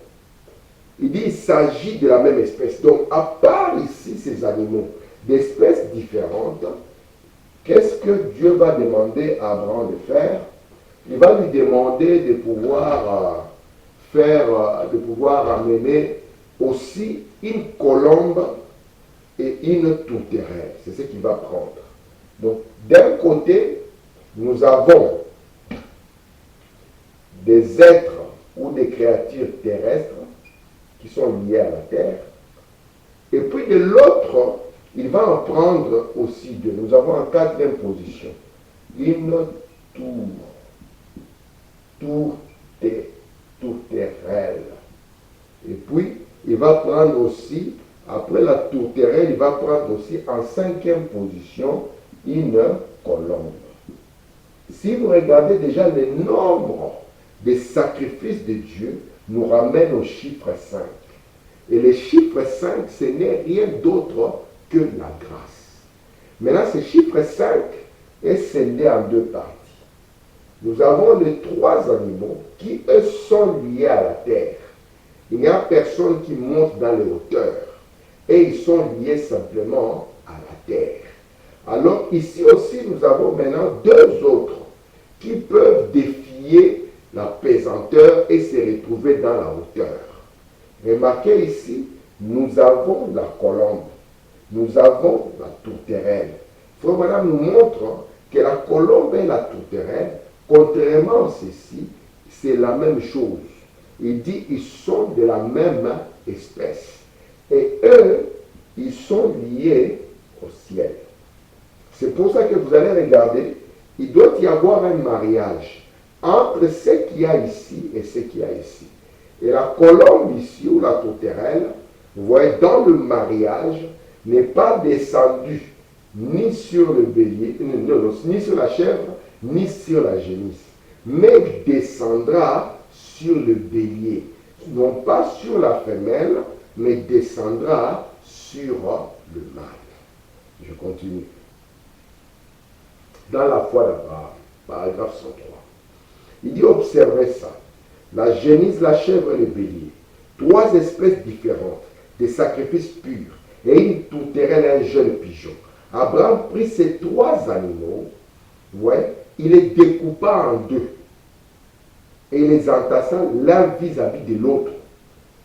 Il dit, il s'agit de la même espèce. Donc, à part ici ces animaux d'espèces différentes, qu'est-ce que Dieu va demander à Abraham de faire? Il va lui demander de pouvoir de pouvoir amener aussi une colombe et une tourterelle. C'est ce qu'il va prendre. Donc, d'un côté, nous avons des êtres ou des créatures terrestres qui sont liés à la terre. Et puis de l'autre, il va en prendre aussi deux. Nous avons en quatrième position une tourterelle. Et puis, il va prendre aussi, après la tourterelle, il va prendre aussi en cinquième position une colombe. Si vous regardez déjà le nombre des sacrifices de Dieu, nous ramène au chiffre 5. Et le chiffre 5, ce n'est rien d'autre que la grâce. Maintenant, ce chiffre 5 est scindé en deux parties. Nous avons les 3 animaux qui, eux, sont liés à la terre. Il n'y a personne qui monte dans les hauteurs. Et ils sont liés simplement à la terre. Alors, ici aussi, nous avons maintenant 2 autres qui peuvent défier la pesanteur et se retrouver dans la hauteur. Remarquez ici, nous avons la colombe, nous avons la tourterelle. Frère Madame nous montre que la colombe et la tourterelle, contrairement à ceci, c'est la même chose. Il dit ils sont de la même espèce. Et eux, ils sont liés au ciel. C'est pour ça que vous allez regarder, il doit y avoir un mariage entre ce qu'il y a ici et ce qu'il y a ici. Et la colombe ici, ou la tourterelle, vous voyez, dans le mariage, n'est pas descendue ni sur le bélier, ni sur la chèvre, ni sur la génisse, mais descendra sur le bélier. Non pas sur la femelle, mais descendra sur le mâle. Je continue. Dans la foi d'Abraham, paragraphe 103. Il dit, observez ça. La génisse, la chèvre et le bélier. 3 espèces différentes, des sacrifices purs, et une tourterelle et un jeune pigeon. Abraham prit ces 3 animaux, ouais, il les découpa en 2, et les entassa l'un vis-à-vis de l'autre.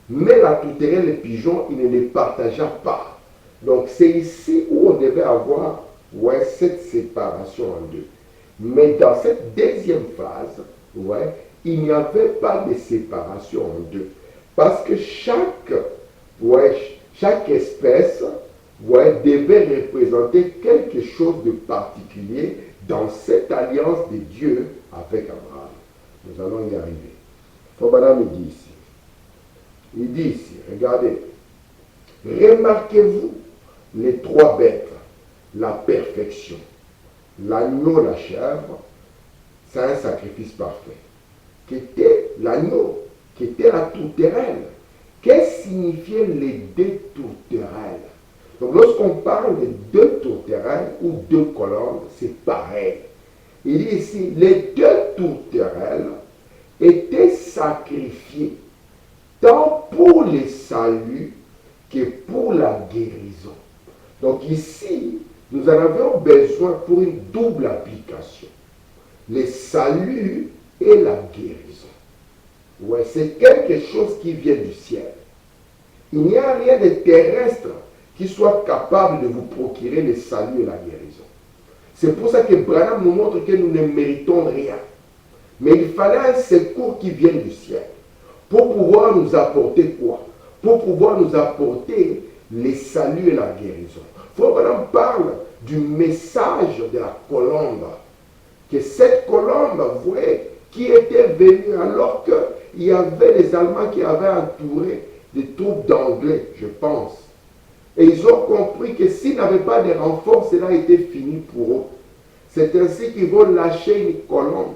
Mais la tourterelle et le pigeon, il ne les partagea pas. Donc c'est ici où on devait avoir, ouais, cette séparation en 2. Mais dans cette deuxième phase, ouais, il n'y avait pas de séparation en 2. Parce que chaque espèce, ouais, devait représenter quelque chose de particulier dans cette alliance de Dieu avec Abraham. Nous allons y arriver. Frère Madame dit ici. Il dit ici, regardez. Remarquez-vous les 3 bêtes, la perfection. L'agneau, la chèvre, c'est un sacrifice parfait. Qu'était l'agneau, qui était la tourterelle. Qu'est-ce que signifiaient les 2 tourterelles? Donc lorsqu'on parle de 2 tourterelles ou 2 colombes, c'est pareil. Il dit ici, les 2 tourterelles étaient sacrifiées tant pour le salut que pour la guérison. Donc ici, nous en avons besoin pour une double application. Le salut et la guérison. Ouais, c'est quelque chose qui vient du ciel. Il n'y a rien de terrestre qui soit capable de vous procurer le salut et la guérison. C'est pour ça que Branham nous montre que nous ne méritons rien. Mais il fallait un secours qui vienne du ciel. Pour pouvoir nous apporter quoi? Pour pouvoir nous apporter le salut et la guérison. Frère Branham parle du message de la colombe. Que cette colombe, vous voyez, qui était venue alors qu'il y avait les Allemands qui avaient entouré des troupes d'Anglais, je pense. Et ils ont compris que s'ils n'avaient pas de renfort, cela était fini pour eux. C'est ainsi qu'ils vont lâcher une colombe.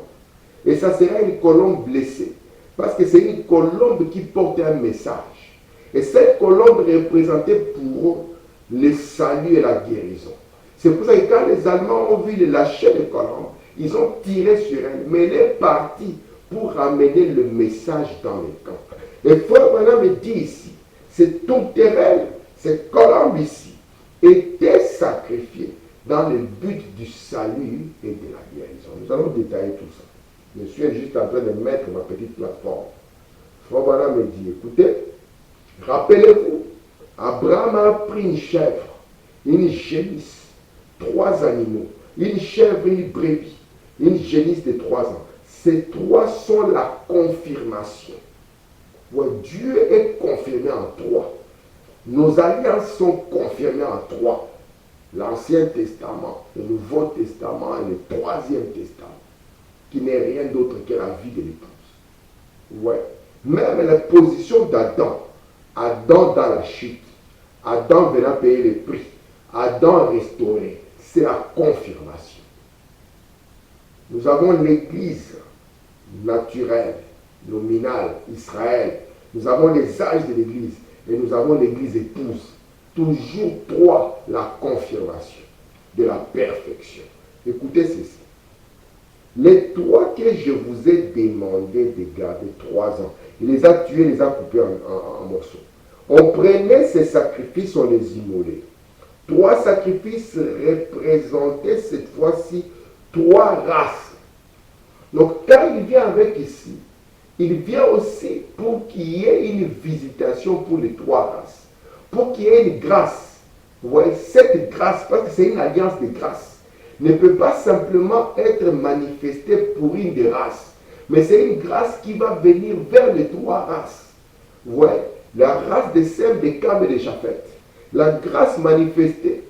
Et ça sera une colombe blessée. Parce que c'est une colombe qui porte un message. Et cette colombe représentait pour eux le salut et la guérison. C'est pour ça que quand les Allemands ont vu le lâcher de colombe, ils ont tiré sur elle, mais elle est partie pour ramener le message dans les camps. Et Frère Branham me dit ici, c'est tourterelle, cette colombe ici, était sacrifiée dans le but du salut et de la guérison. Nous allons détailler tout ça. Je suis juste en train de mettre ma petite plateforme. Frère Branham me dit, écoutez, rappelez-vous, Abraham a pris une chèvre, une génisse, 3 animaux, une chèvre, une brebis, une génisse de 3 ans. Ces 3 sont la confirmation. Ouais, Dieu est confirmé en 3. Nos alliances sont confirmées en 3. L'Ancien Testament, le Nouveau Testament et le 3e Testament, qui n'est rien d'autre que la vie de l'épouse. Ouais. Même la position d'Adam, Adam dans la chute, Adam venant payer le prix, Adam restauré, c'est la confirmation. Nous avons l'Église naturelle, nominale, Israël. Nous avons les âges de l'Église et nous avons l'Église épouse. Toujours 3, la confirmation de la perfection. Écoutez ceci. Les 3 que je vous ai demandé de garder 3 ans, il les a tués, les a coupés en morceaux. On prenait ces sacrifices, on les immolait. 3 sacrifices représentaient cette fois-ci 3 races. Donc quand il vient avec ici, il vient aussi pour qu'il y ait une visitation pour les 3 races. Pour qu'il y ait une grâce. Vous voyez, cette grâce, parce que c'est une alliance de grâce, ne peut pas simplement être manifestée pour une des races, mais c'est une grâce qui va venir vers les 3 races. Vous voyez, la race des Sèmes, des Cam et des Japheth. La grâce manifestée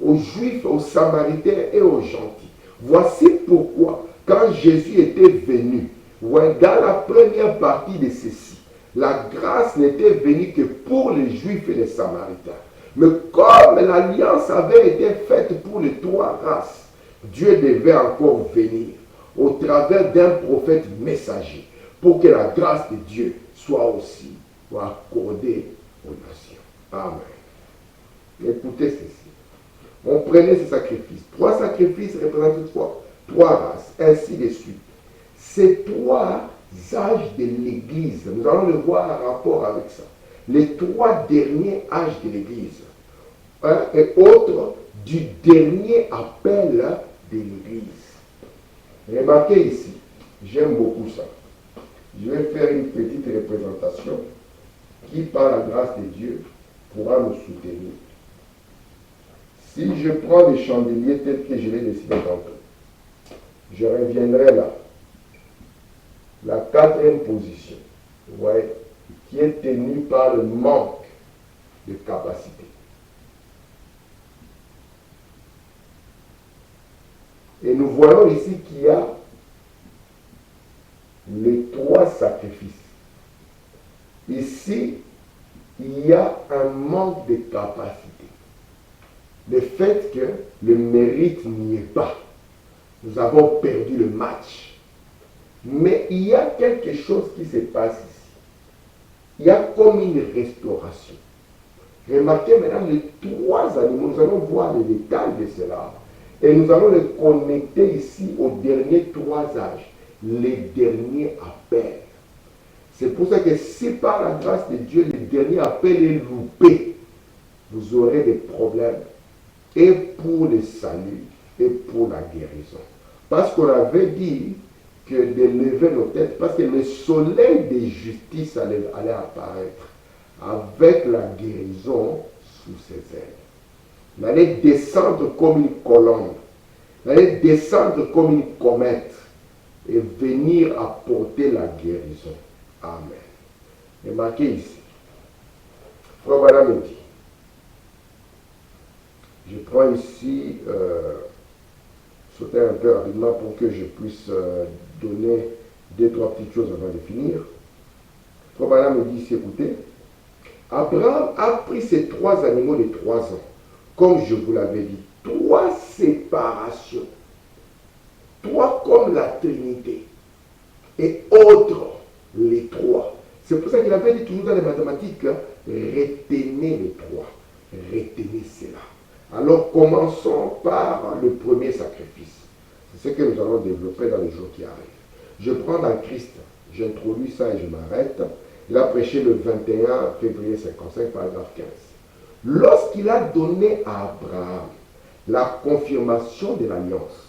aux Juifs, aux Samaritains et aux gentils. Voici pourquoi, quand Jésus était venu, vous voyez, dans la première partie de ceci, la grâce n'était venue que pour les Juifs et les Samaritains. Mais comme l'alliance avait été faite pour les 3 races, Dieu devait encore venir au travers d'un prophète messager pour que la grâce de Dieu soit aussi accordée aux nations. Amen. Écoutez ceci. On prenait ces sacrifices. 3 sacrifices représentent 3 races, ainsi de suite. Ces 3 âges de l'Église, nous allons le voir en rapport avec ça. Les 3 derniers âges de l'Église. Un et autre du dernier appel de l'Église. Remarquez ici, j'aime beaucoup ça. Je vais faire une petite représentation qui, par la grâce de Dieu, pourra nous soutenir. Si je prends les chandeliers tels que je l'ai dessiné tantôt, je reviendrai là. La 4e position, vous voyez, qui est tenue par le manque de capacité. Et nous voyons ici qu'il y a les 3 sacrifices. Ici, il y a un manque de capacité. Le fait que le mérite n'y est pas. Nous avons perdu le match. Mais il y a quelque chose qui se passe ici. Il y a comme une restauration. Remarquez maintenant les 3 animaux. Nous allons voir les détails de cela. Et nous allons les connecter ici aux derniers 3 âges. Les derniers appels. C'est pour ça que si par la grâce de Dieu, le dernier appel est loupé, vous aurez des problèmes. Et pour le salut, et pour la guérison. Parce qu'on avait dit que de lever nos têtes, parce que le soleil de justice allait apparaître avec la guérison sous ses ailes. Il allait descendre comme une colombe, il allait descendre comme une comète et venir apporter la guérison. Amen. Et marquez ici. Frère Voilà me dit, je prends ici, sauter un peu rapidement pour que je puisse donner 2-3 petites choses avant de finir. Frère Voilà me dit ici, écoutez, Abraham a pris ces 3 animaux de 3 ans, comme je vous l'avais dit, 3 séparations, 3 comme la Trinité, et autres les 3. C'est pour ça qu'il avait dit toujours dans les mathématiques, hein, retenez les trois. Retenez cela. Alors commençons par le premier sacrifice. C'est ce que nous allons développer dans les jours qui arrivent. Je prends dans Christ, j'introduis ça et je m'arrête. Il a prêché le 21 février 55, paragraphe 15. Lorsqu'il a donné à Abraham la confirmation de l'alliance,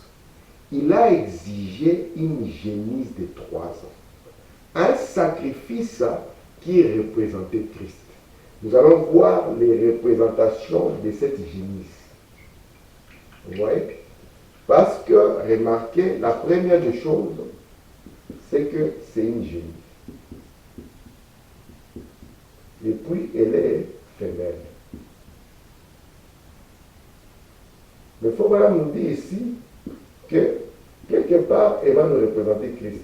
il a exigé une génisse de 3 ans. Un sacrifice qui représentait Christ. Nous allons voir les représentations de cette génisse. Vous voyez? Parce que, remarquez, la première des choses, c'est que c'est une génisse. Et puis, elle est femelle. Mais il faut voilà nous dire ici que, quelque part, elle va nous représenter Christ.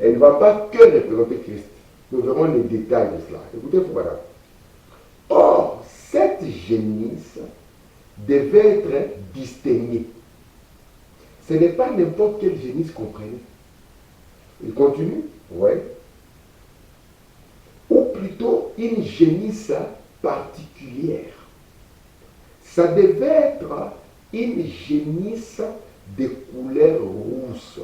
Elle ne va pas que représenter Christ. Nous verrons les détails de cela. Écoutez, voilà. Or, cette génisse devait être distinguée. Ce n'est pas n'importe quelle génisse, comprenez. Il continue, oui. Ou plutôt une génisse particulière. Ça devait être une génisse de couleur rousse.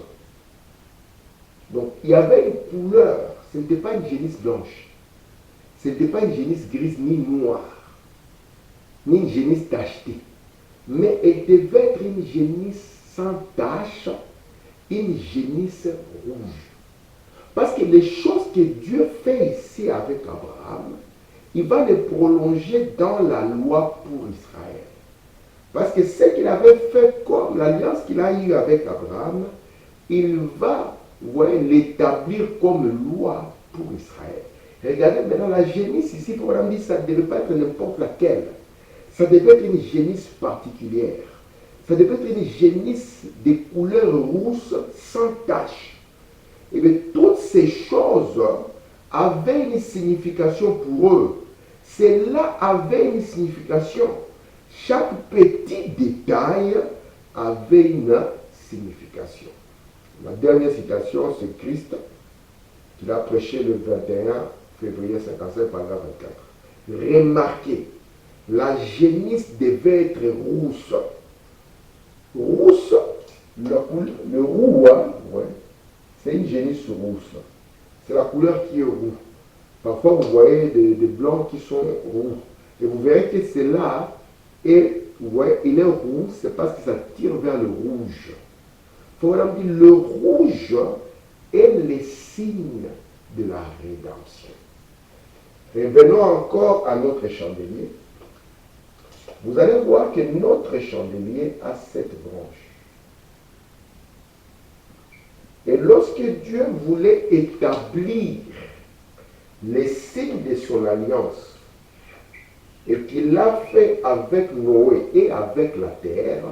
Donc, il y avait une couleur. Ce n'était pas une génisse blanche. Ce n'était pas une génisse grise ni noire. Ni une génisse tachetée. Mais elle devait être une génisse sans tache, une génisse rouge. Parce que les choses que Dieu fait ici avec Abraham, il va les prolonger dans la loi pour Israël. Parce que ce qu'il avait fait comme l'alliance qu'il a eue avec Abraham, il va l'établir comme loi pour Israël. Regardez maintenant la génisse ici, pour dire ça ne devait pas être n'importe laquelle. Ça devait être une génisse particulière. Ça devait être une génisse de couleur rousse sans tache. Et bien, toutes ces choses avaient une signification pour eux. Cela avait une signification. Chaque petit détail avait une signification. La dernière citation, c'est Christ, qu'il a prêché le 21 février 57, paragraphe 24. Remarquez, la génisse devait être rousse. Rousse, le roux, ouais, c'est une génisse rousse. C'est la couleur qui est roux. Parfois, vous voyez des blancs qui sont roux. Et vous verrez que c'est là, et ouais, il est roux, c'est parce que ça tire vers le rouge. Il faut vraiment dire, le rouge est le signe de la rédemption. Revenons encore à notre chandelier. Vous allez voir que notre chandelier a 7 branches. Et lorsque Dieu voulait établir les signes de son alliance, et qu'il l'a fait avec Noé et avec la terre,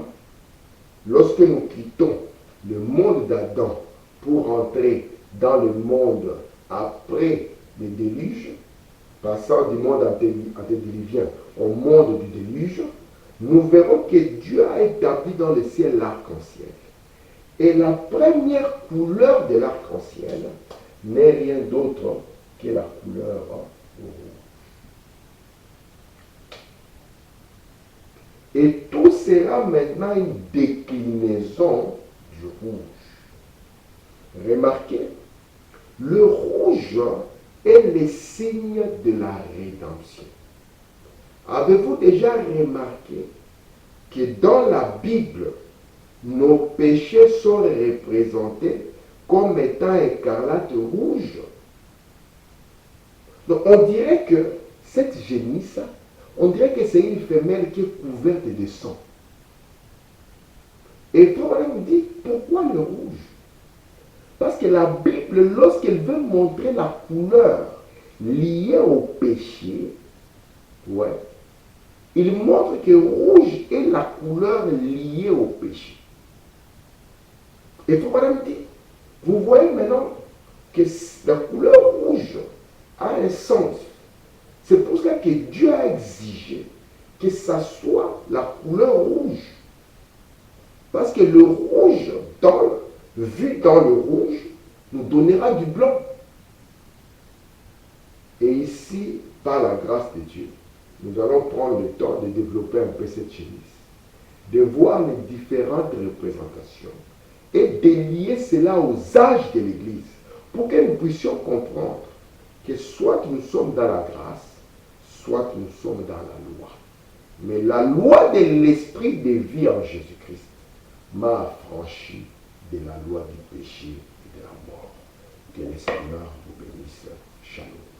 lorsque nous quittons le monde d'Adam pour entrer dans le monde après le déluge, passant du monde antédiluvien au monde du déluge, nous verrons que Dieu a établi dans le ciel l'arc-en-ciel. Et la première couleur de l'arc-en-ciel n'est rien d'autre que la couleur rouge. Et tout sera maintenant une déclinaison du rouge. Remarquez, le rouge est le signe de la rédemption. Avez-vous déjà remarqué que dans la Bible, nos péchés sont représentés comme étant écarlate rouge? Donc on dirait que cette génisse, on dirait que c'est une femelle qui est couverte de sang. Et Paul nous dit, pourquoi le rouge? Parce que la Bible, lorsqu'elle veut montrer la couleur liée au péché, ouais, il montre que rouge est la couleur liée au péché. Et Paul nous dit, vous voyez maintenant que la couleur rouge a un sens. C'est pour cela que Dieu a exigé que ça soit la couleur rouge. Parce que le rouge, vu dans le rouge, nous donnera du blanc. Et ici, par la grâce de Dieu, nous allons prendre le temps de développer un peu cette chemise, de voir les différentes représentations et de lier cela aux âges de l'Église pour que nous puissions comprendre que soit nous sommes dans la grâce, soit nous sommes dans la loi. Mais la loi de l'esprit de vie en Jésus-Christ m'a affranchi de la loi du péché et de la mort. Que le Seigneur vous bénisse. Shalom.